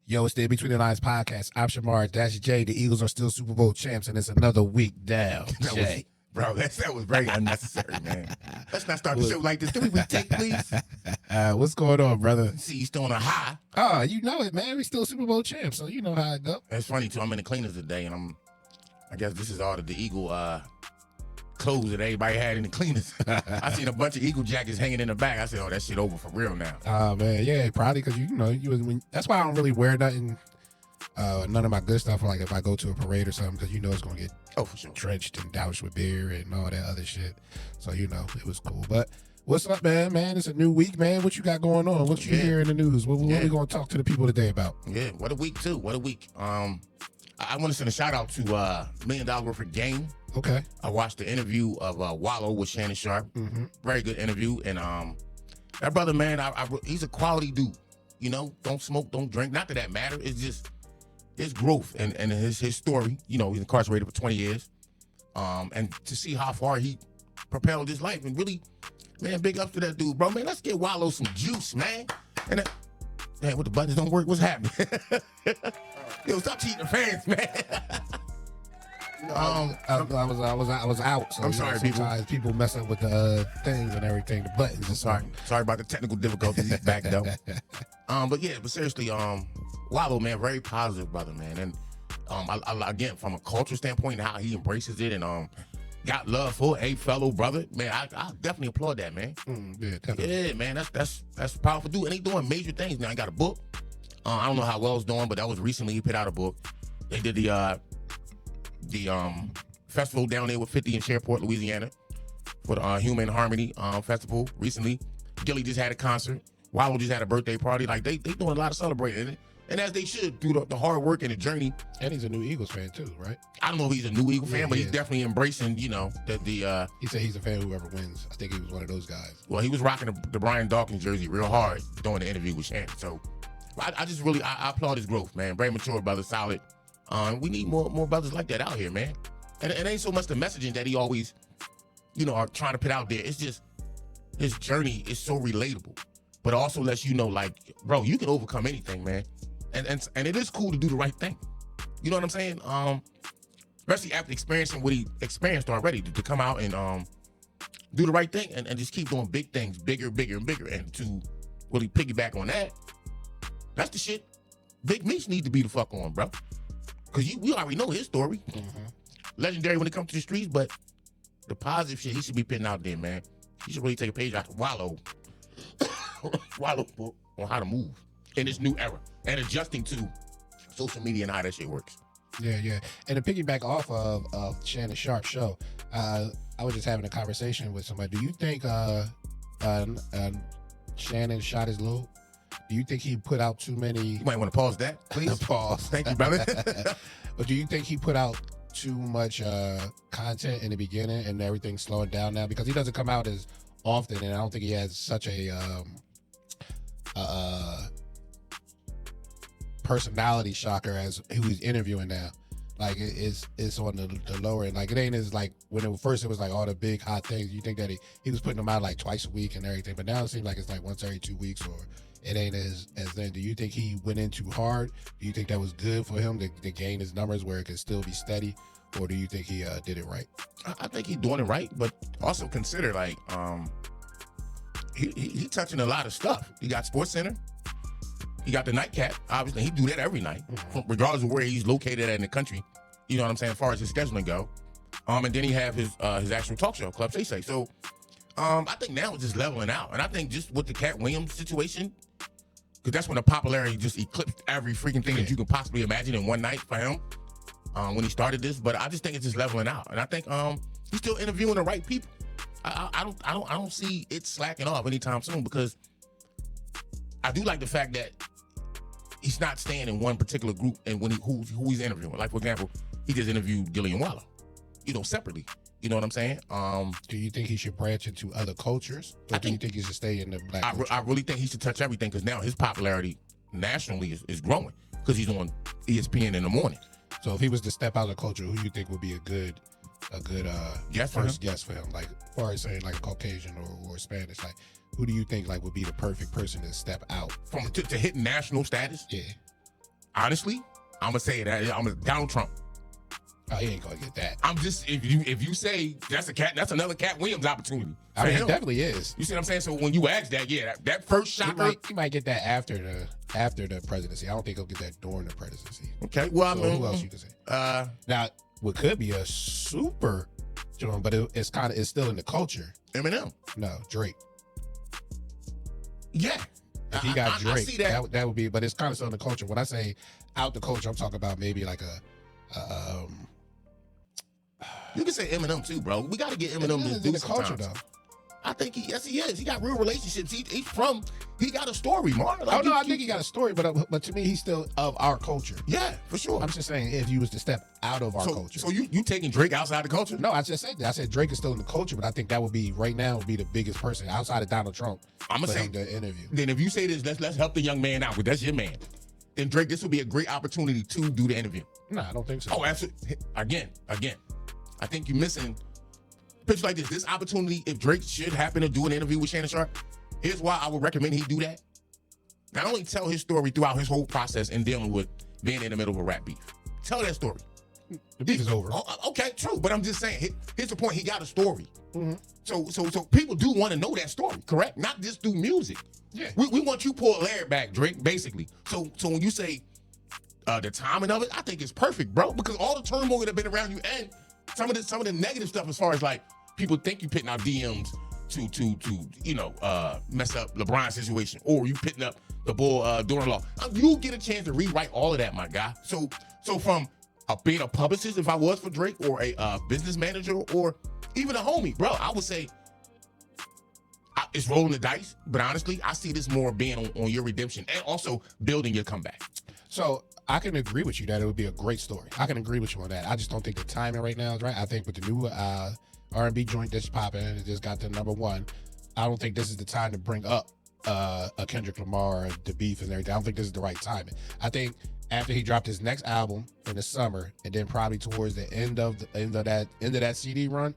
Yo, it's the Between the Lines podcast. I'm Shamar, that's Jay. The Eagles are still Super Bowl champs, and it's another week down. Jay. That was very unnecessary, man. Let's not start the show like this. Can we take, please? What's going on, brother? See, you still on a high. Oh, you know it, man. We still Super Bowl champs, so you know how it go. It's funny, too. I'm in the cleaners today, and I guess this is all the Eagle clothes that everybody had in the cleaners. I seen a bunch of Eagle jackets hanging in the back. I said, oh, that shit over for real now. Oh, man. Yeah, probably because, that's why I don't really wear nothing, none of my good stuff, like if I go to a parade or something, because it's going to get for sure. drenched and doused with beer and all that other shit. So, it was cool. But what's up, man? Man, it's a new week, man. What you got going on? What you hear in the news? What we going to talk to the people today about? Yeah, what a week, too. What a week. I want to send a shout out to $1 Million Worth of Game. Okay. I watched the interview of Wallo with Shannon Sharp. Mm-hmm. Very good interview. And that brother, man, he's a quality dude. Don't smoke, don't drink. Not that matters. It's just his growth and his story. He's incarcerated for 20 years. And to see how far he propelled his life. And really, man, big ups to that dude, bro. Man, let's get Wallo some juice, man. And man, what the buttons don't work, what's happening? Yo, stop cheating the fans, man. I was out. So I'm sorry, sometimes people mess up with the things and everything, the buttons. And sorry about the technical difficulties. He's back though. But seriously, Wallo, man, very positive brother, man, and I again from a culture standpoint, how he embraces it and got love for a fellow brother, man. I definitely applaud that, man. Yeah, definitely. Yeah, man, that's a powerful dude, and he doing major things now. He got a book. I don't know how well it's doing, but that was recently he put out a book. They did the festival down there with 50 in Shreveport, Louisiana, for the Human Harmony Festival recently. Gilly just had a concert. Wallo just had a birthday party. Like they doing a lot of celebrating, and as they should, through the hard work and the journey. And he's a new Eagles fan too, right? I don't know if he's a new Eagle fan, but he's definitely embracing, that the. He said he's a fan of whoever wins. I think he was one of those guys. Well, he was rocking the Brian Dawkins jersey real hard during the interview with Shannon. So I just really I applaud his growth, man. Very mature brother, solid. We need more brothers like that out here, man. And it ain't so much the messaging that he always, are trying to put out there. It's just his journey is so relatable, but also lets you know, like, bro, you can overcome anything, man. And it is cool to do the right thing. You know what I'm saying? Especially after experiencing what he experienced already, to come out and do the right thing and just keep doing big things, bigger, bigger, and bigger. And to really piggyback on that, that's the shit Big Meech need to be the fuck on, bro. Because we already know his story. Mm-hmm. Legendary when it comes to the streets, but the positive shit he should be putting out there, man. He should really take a page out of Wallo book on how to move in this new era and adjusting to social media and how that shit works. Yeah. And to piggyback off of Shannon Sharp's show, I was just having a conversation with somebody. Do you think Shannon shot his load? Do you think he put out too many? You might want to pause that, please. Pause. Thank you, brother. But do you think he put out too much content in the beginning and everything's slowing down now? Because he doesn't come out as often, and I don't think he has such a personality shocker as who he's interviewing now. Like it's on the lower end. Like it ain't as like when it was like all the big hot things. You think that he was putting them out like twice a week and everything, but now it seems like it's like once every 2 weeks, or it ain't as then. Do you think he went in too hard? Do you think that was good for him to gain his numbers where it could still be steady, or do you think he did it right? I think he's doing it right, but also consider like he touching a lot of stuff. He got Sports Center. He got the nightcap. Obviously, he do that every night, regardless of where he's located at in the country. You know what I'm saying, as far as his scheduling go. And then he have his actual talk show, Club Say Say. So, I think now it's just leveling out. And I think just with the Cat Williams situation, because that's when the popularity just eclipsed every freaking thing that you could possibly imagine in one night for him when he started this. But I just think it's just leveling out. And I think he's still interviewing the right people. I don't see it slacking off anytime soon, because I do like the fact that he's not staying in one particular group and when who he's interviewing. Like, for example, he just interviewed Gilly and Wallo, separately. You know what I'm saying? Do you think he should branch into other cultures, or do you think he should stay in the black culture? I really think he should touch everything, because now his popularity nationally is growing, because he's on ESPN in the morning. So if he was to step out of the culture, who do you think would be a good first guest for him? Like, as far as saying like a Caucasian or Spanish, like who do you think like would be the perfect person to step out from to hit national status? Yeah. honestly, I'm gonna say that I'm Donald Trump. Oh, he ain't gonna get that. I'm just if you say that's another Cat Williams opportunity. I mean, him. it definitely is. You see what I'm saying? So when you ask that, yeah, that first shot, He might get that after the presidency. I don't think he'll get that during the presidency. Okay, well, So I mean, who else you can say? Now, what could be a super, but it's still in the culture. Eminem. No, Drake. Yeah. If he got Drake, I see that. that would be, but it's kind of still in the culture. When I say out the culture, I'm talking about maybe like You can say Eminem too, bro. We got to get Eminem to do the culture sometimes. though. I think he is. He got real relationships. He got a story, Mark. Like, I think he got a story, but to me, he's still of our culture. Yeah, for sure. I'm just saying, if you was to step out of our culture. So you taking Drake outside the culture? No, I just said that. I said Drake is still in the culture, but I think that would be right now would be the biggest person outside of Donald Trump. I'm gonna say the interview. Then if you say this, let's help the young man out, because that's your man. Then Drake, this would be a great opportunity to do the interview. No, I don't think so. Oh, absolutely. Again. I think you're missing. Picture like this opportunity, if Drake should happen to do an interview with Shannon Sharp, here's why I would recommend he do that. Not only tell his story throughout his whole process in dealing with being in the middle of a rap beef. Tell that story. The beef is over. Okay, true. But I'm just saying, here's the point. He got a story. Mm-hmm. So people do want to know that story, correct? Not just through music. Yeah. We want you to pull Larry back, Drake, basically. So when you say the timing of it, I think it's perfect, bro. Because all the turmoil that have been around you and some of the negative stuff as far as like people think you pitting out DMs to mess up LeBron's situation, or you pitting up the bull daughter-in-law. You get a chance to rewrite all of that, my guy. So from being a publicist, if I was for Drake, or a business manager, or even a homie, bro, I would say it's rolling the dice. But honestly, I see this more being on your redemption and also building your comeback. So I can agree with you that it would be a great story. I can agree with you on that. I just don't think the timing right now is right. I think with the new R&B joint that's popping, it just got to #1. I don't think this is the time to bring up a Kendrick Lamar, the beef and everything. I don't think this is the right timing. I think after he dropped his next album in the summer, and then probably towards the end of that CD run,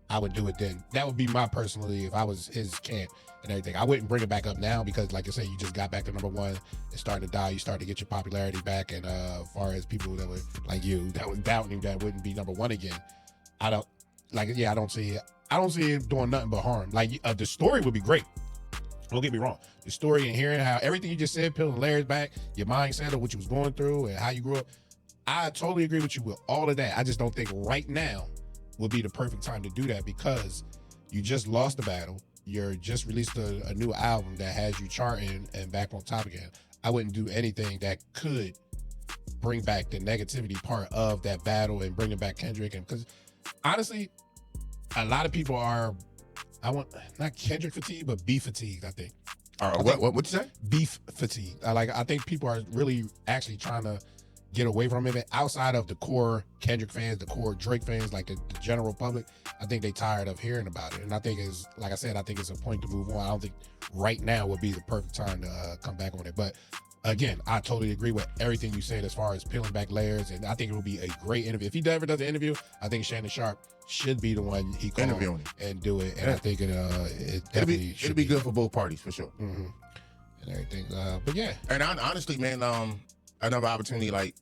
I would do it then. That would be my personally if I was his camp and everything. I wouldn't bring it back up now because, like I said, you just got back to #1. It's starting to die. You start to get your popularity back, and as far as people that were like you that was doubting you that wouldn't be #1 again, I don't see it. I don't see it doing nothing but harm. Like the story would be great. Don't get me wrong. The story and hearing how everything you just said, peeling layers back, your mindset of what you was going through and how you grew up, I totally agree with you with all of that. I just don't think right now would be the perfect time to do that because you just lost the battle. You're just released a new album that has you charting and back on top again. I wouldn't do anything that could bring back the negativity part of that battle and bringing back Kendrick. And because honestly, a lot of people are, not Kendrick fatigue, but beef fatigue, I think. What you say? Beef fatigue. I think people are really actually trying to get away from it outside of the core Kendrick fans, the core Drake fans, like the general public. I think they tired of hearing about it. And I think it's, like I said, I think it's a point to move on. I don't think right now would be the perfect time to come back on it. But again, I totally agree with everything you said as far as peeling back layers. And I think it would be a great interview. If he ever does an interview, I think Shannon Sharp should be the one he call and do it. And I think it'll be good for both parties for sure. Mm-hmm. And everything. But yeah. And honestly, man, another opportunity, like,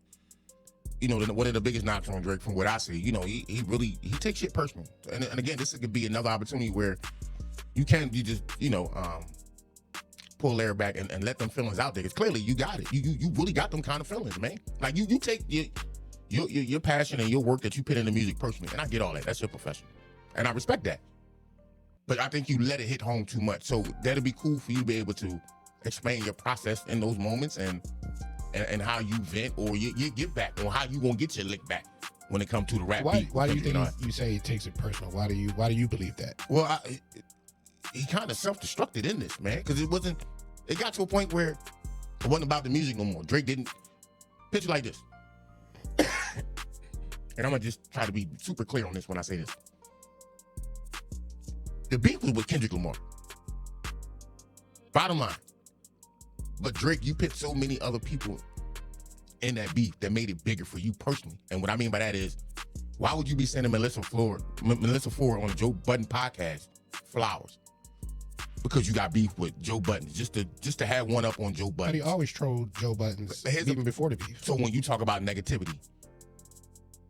one of the biggest knocks on Drake from what I see, he takes shit personal. And again, this could be another opportunity where you just pull Larry back and let them feelings out there. Because clearly you got it. You really got them kind of feelings, man. Like you take your passion and your work that you put into music personally. And I get all that. That's your profession. And I respect that. But I think you let it hit home too much. So that'd be cool for you to be able to explain your process in those moments and how you vent or you give back, or how you gonna get your lick back when it comes to the rap beat. Why do you think you say he takes it personal? Why do you believe that? Well, he kind of self-destructed in this, man, because it got to a point where it wasn't about the music no more. Drake didn't picture like this. And I'm gonna just try to be super clear on this when I say this. The beat was with Kendrick Lamar. Bottom line. But Drake, you put so many other people in that beef that made it bigger for you personally. And what I mean by that is, why would you be sending Melissa Ford on a Joe Budden podcast flowers? because you got beef with Joe Budden, just to have one up on Joe But Budden. he always trolled Joe Buttons even before the beef. So when you talk about negativity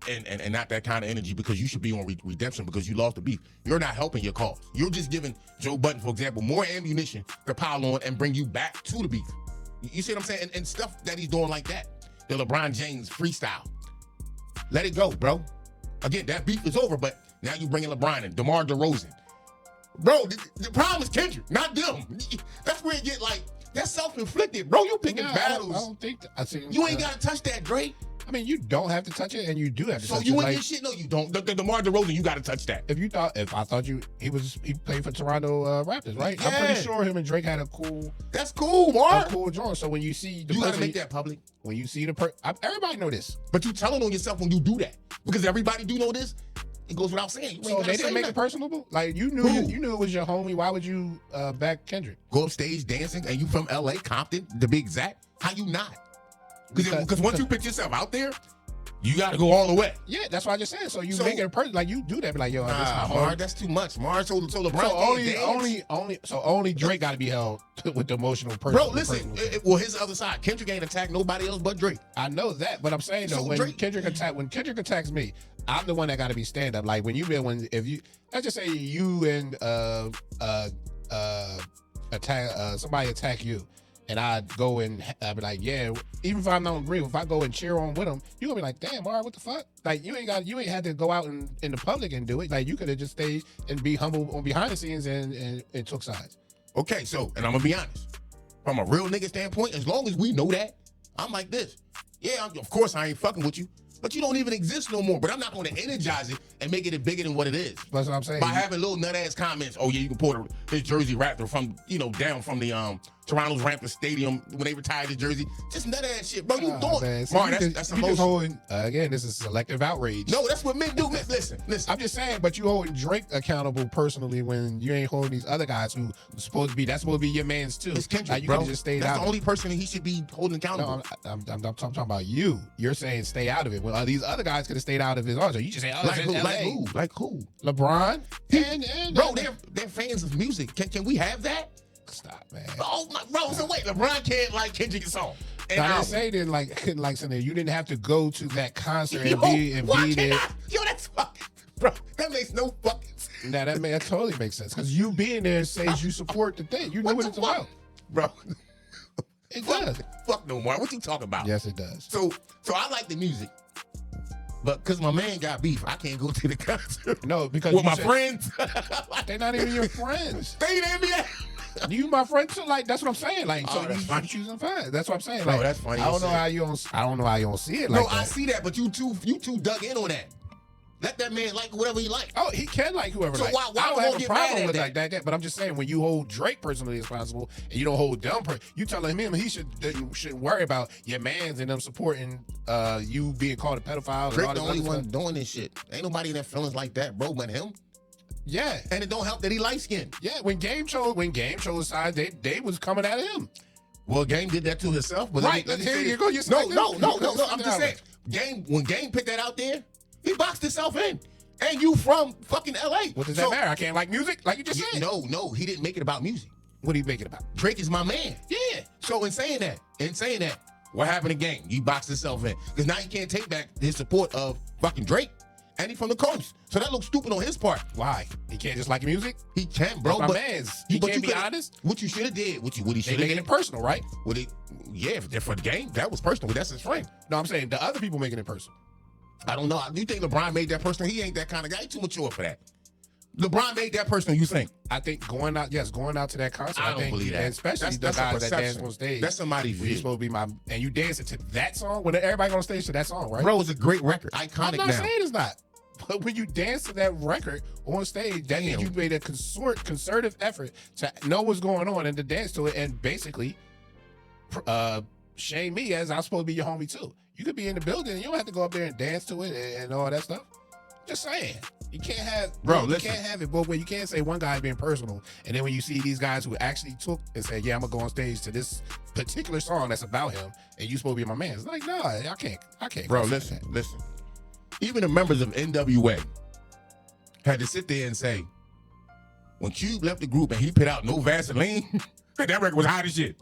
and not that kind of energy, because you should be on redemption because you lost the beef, you're not helping your cause. You're just giving Joe Budden, for example, more ammunition to pile on and bring you back to the beef. You see what I'm saying? And stuff that he's doing like that. The LeBron James freestyle. Let it go, bro. Again, that beef is over, but now you bringing LeBron in, DeMar DeRozan. Bro, the problem is Kendrick, not them. That's where it get like, that's self-inflicted, bro. You picking battles. I don't think you ain't got to touch that, Drake. I mean, you don't have to touch it, and you do have to touch it. So you ain't get shit? No, you don't. The DeMar DeRozan, you got to touch that. If I thought he played for Toronto Raptors, right? Yeah. I'm pretty sure him and Drake had a cool. That's cool, Mark. A cool joint. So when you see you got to make that public. When you see everybody know this. But you telling on yourself when you do that, because everybody do know this. It goes without saying. So they didn't make it personable. Like you knew it was your homie. Why would you back Kendrick? Go up stage dancing, and you from L.A., Compton, to be exact. How you not? Because once you put yourself out there, you got to go all the way. Yeah, that's what I just said. So you make it a person, like you do that, be like, yo, this is Mark, that's too much. Mark, so LeBron only Drake got to be held with the emotional person. Bro, listen. Well, his other side, Kendrick ain't attacked nobody else but Drake. I know that, but I'm saying though, when Kendrick attacks me, I'm the one that got to be stand up. Like let's just say you and somebody attack you. And I'd go and I'd be like, yeah, even if I don't agree, if I go and cheer on with them, you're gonna be like, damn, Mar, what the fuck? Like you ain't had to go out in the public and do it. Like you could have just stayed and be humble on behind the scenes and took sides. Okay, so, and I'm gonna be honest. From a real nigga standpoint, as long as we know that, I'm like this. Yeah, of course I ain't fucking with you, but you don't even exist no more. But I'm not gonna energize it and make it bigger than what it is. That's what I'm saying. By having little nut ass comments, oh yeah, you can pull his jersey Raptor from, down from the Toronto's Raptors Stadium when they retired his jersey. Just nut ass shit, bro. You doing? Mark, that's emotional. Again, this is selective outrage. No, that's what men do. Listen. I'm just saying, but you holding Drake accountable personally when you ain't holding these other guys who supposed to be your mans too. It's Kendrick, like you bro. Just stayed that's out. The only person he should be holding accountable. No, I'm talking about you. You're saying stay out of it. Well, these other guys could have stayed out of his also. You just say, like who? LeBron and bro, they're fans of music. Can we have that? Stop, man. Oh my, bro. So wait, LeBron can't like Kendrick's song. And I didn't say couldn't like something. You didn't have to go to that concert and be there. Yo, that's fucking, bro. That makes no fucking sense. Nah, that totally makes sense because you being there says you support the thing. You know what it's about, bro. It does. Fuck no more. What you talking about? Yes, it does. So I like the music. But because my man got beef, I can't go to the concert. No, because with my friends. They're not even your friends. They ain't NBA. You my friend too, like that's what I'm saying. Like, so you choosing fine. That's what I'm saying. Bro, like, that's funny. I don't know how you don't see it. Like no, I see that, but you two dug in on that. Let that man like whatever he like. Oh, he can like whoever. So like. why I don't have a problem with that? like that. But I'm just saying when you hold Drake personally responsible and you don't hold them, you telling him he shouldn't worry about your mans and them supporting you being called a pedophile. Drake and the all only this one stuff. doing this shit. Ain't nobody in that feelings like that, bro, but him. Yeah, and it don't help that he light skinned. Yeah, when Game chose side, they was coming at him. Well, Game did that to himself, but right. Here you go. No. I'm just saying, when Game put that out there, he boxed himself in. And you from fucking LA. What does that matter? I can't like music, like you just said. No, he didn't make it about music. What do you make it about? Drake is my man. Yeah. So in saying that, what happened to Game? He boxed himself in. Because now he can't take back his support of fucking Drake. And he from the coast. So that looks stupid on his part. Why? He can't just like music? He can, bro. That's my man's. He can't be honest? What you should have did. What he should have did. Making it personal, right? Yeah, for the Game, that was personal. That's his friend. No, I'm saying the other people making it personal. I don't know. You think LeBron made that personal? He ain't that kind of guy. He too mature for that. LeBron made that personal, you think? I think going out to that concert. I don't believe that. Especially the guys that dance on stage. That's somebody's view. You're supposed to be and you dancing to that song when everybody on stage to that song, right? Bro, it's a great record. Iconic now. I'm not saying it's not. But when you dance to that record on stage, that means you made a concerted effort to know what's going on and to dance to it and basically shame me as I'm supposed to be your homie too. You could be in the building and you don't have to go up there and dance to it and all that stuff. Just saying. You can't have can't have it both ways. You can't say one guy being personal and then when you see these guys who actually took and said, yeah, I'm gonna go on stage to this particular song that's about him and you supposed to be my man. It's like, no, I can't. Bro, listen. Even the members of NWA had to sit there and say, when Cube left the group and he put out No Vaseline, that record was hot as shit.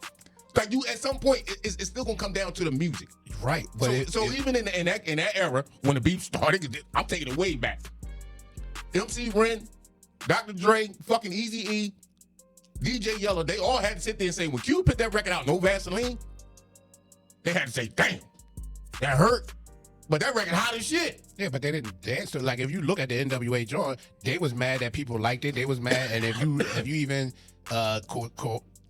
Like you, at some point, it's still gonna come down to the music, right? But so even in that era when the beef started, I'm taking it way back. MC Ren, Dr. Dre, fucking Eazy-E, DJ Yellow, they all had to sit there and say, when Cube put that record out, No Vaseline, they had to say, damn, that hurt. But that record hot as shit. Yeah, but they didn't dance to, like, if you look at the NWA joint, they was mad that people liked it. They was mad, and if you even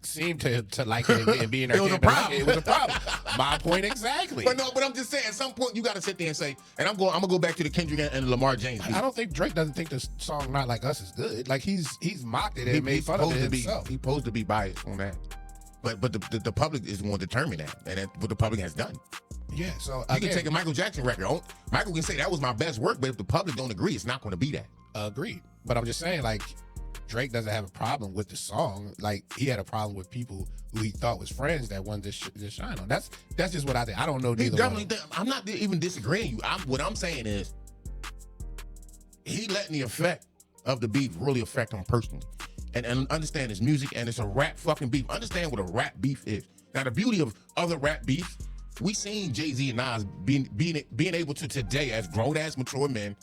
seemed to like it and be in there, it was a problem. It was a problem. My point exactly. But I'm just saying, at some point you got to sit there and say, and I'm gonna go back to the Kendrick and Lamar James beat. I don't think Drake doesn't think the song Not Like Us is good. Like he's mocked it and made fun of it himself. He's supposed to be biased on that. But the public is going to determine that, and that's what the public has done. Yeah, so you can take a Michael Jackson record. Michael can say that was my best work, but if the public don't agree, it's not going to be that. Agreed. But I'm just saying, like, Drake doesn't have a problem with the song. Like, he had a problem with people who he thought was friends that wanted to shine on. That's just what I think. I don't know neither one. I'm not even disagreeing you. What I'm saying is, he letting the effect of the beef really affect him personally. And understand it's music and it's a rap fucking beef. Understand what a rap beef is. Now, the beauty of other rap beefs, we seen Jay-Z and Nas being able to today, as grown-ass mature men,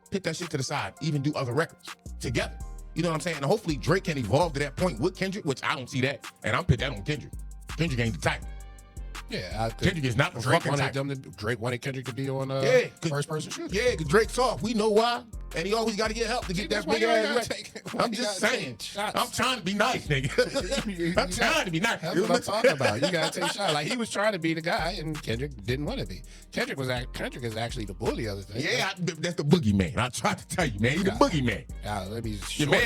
put that shit to the side, even do other records together. You know what I'm saying? And hopefully Drake can evolve to that point with Kendrick, which I don't see that. And I'm put that on Kendrick. Kendrick ain't the type. Yeah, Kendrick is not the fucking type. Drake wanted Kendrick to be on first person shooter. Yeah, because Drake's soft. We know why. And he always got to get help to get that big ass record. I'm just saying. I'm trying to be nice, nigga. I'm trying to be nice. That's what I'm talking about. You got to take shots. Like, he was trying to be the guy, and Kendrick didn't want to be. Kendrick is actually the bully of the thing. Yeah, that's the boogeyman. I tried to tell you, man. He's the boogeyman. Let me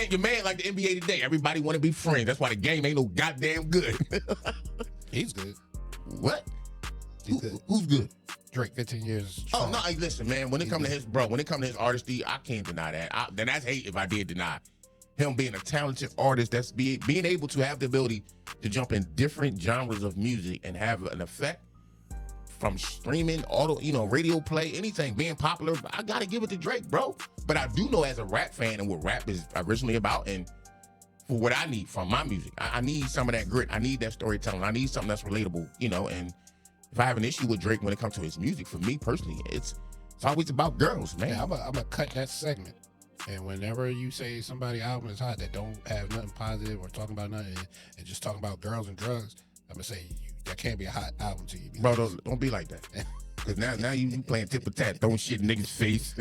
your man like the NBA today. Everybody want to be friends. That's why the game ain't no goddamn good. He's good. What? Who's good? Drake, 15 years. Oh no! Hey, listen, man. When it comes to his artistry, I can't deny that. Then that's hate if I did deny him being a talented artist. That's being able to have the ability to jump in different genres of music and have an effect from streaming, radio play, anything being popular. I gotta give it to Drake, bro. But I do know as a rap fan and what rap is originally about, and for what I need from my music, I need some of that grit. I need that storytelling. I need something that's relatable, and. If I have an issue with Drake when it comes to his music, for me personally, it's always about girls, man. Yeah, I'm gonna cut that segment. And whenever you say somebody's album is hot that don't have nothing positive or talking about nothing and just talking about girls and drugs, I'm gonna say that can't be a hot album to you. Bro, don't be like that. Because now you playing tit for tat, throwing shit in niggas' face.